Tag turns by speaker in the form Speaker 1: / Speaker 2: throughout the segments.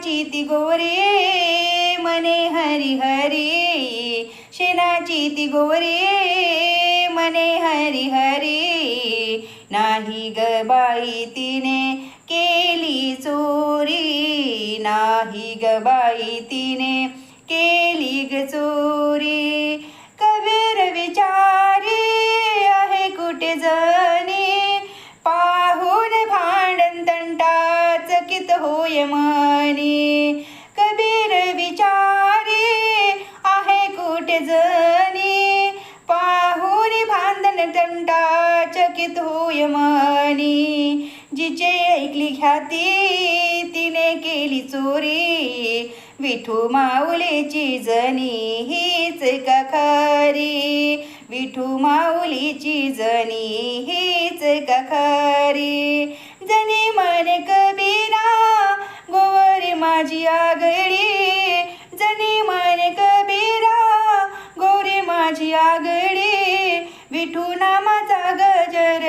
Speaker 1: शेणाची ती गोरे मने हरी हरी, शेणाची ती गोरे मने हरी हरी. नाही ग बाई तिने केली चोरी, नाही ग बाई तिने केली ग चोरी. कबीर विचारी आहे कुठे जणी, पाहून भांडण तंटा चकित होय मनी. कबीर विचारी आहे कुठे जणी, पाहून भांडण तंटा चकित होय मनी. जिचे ऐकली ख्याती तिने केली चोरी, विठू माऊलीची जणी हीच का खरी, विठू माऊलीची जणी हीच का खरी. जणी म्हणे कबीरा गोवरी माझी आगडी, जणी म्हणे कबीरा गोरी माझी आगडी. विठू नामाचा गजर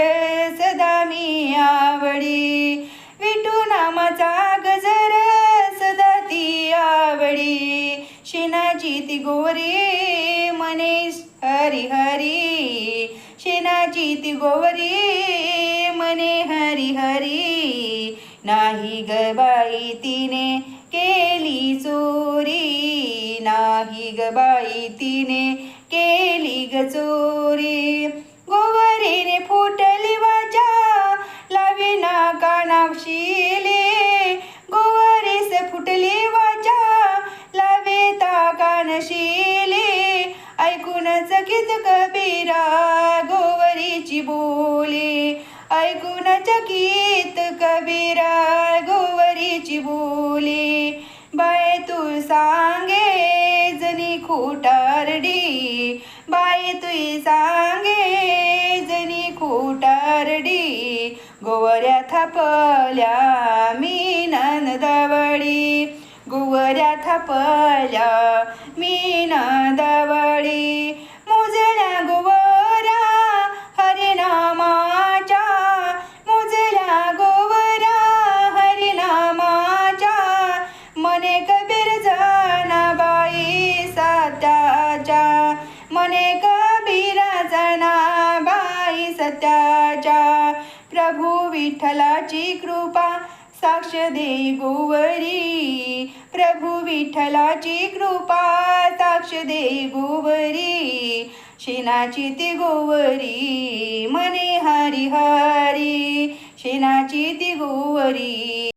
Speaker 1: सदा मी आवडी, विठू नामाचा गजर सदा ती आवडी. शेणाची ती गोरी मने हरी हरी, शेणाची ती गोरी मने हरी हरी. नाही ग बाई तिने केली चोरी, नाही ग बाई तिने केली ग चोरी. गोवरीने फुटली वाचा लाविना कानाशिले, गोवरीस फुटली वाचा लावेता कानशिले. ऐकून चकित कबीरा गोवरीची बोली, ऐकून चकित कबीरा गोवरीची बोली. बाय तू सांगे जणी खोटारडी, बाय तू सांगे जणी खोटारडी. गोवऱ्या थापल्या मी नंदावळी, गोवऱ्या थापल्या मी नंदावळी. मोजल्या गोवऱ्या हरिनामाच्या, मोजल्या गोवऱ्या हरिनामाच्या. मने कबीर जनाबाई सत्याच्या, मने कबीर जनाबाई सत्याच्या. प्रभू विठ्ठलाची कृपा साक्ष दे गोवरी, प्रभू विठ्ठलाची कृपा साक्ष दे गोवरी. शेणाची ती गोवरी मने हरी हरी, शेणाची ती गोवरी.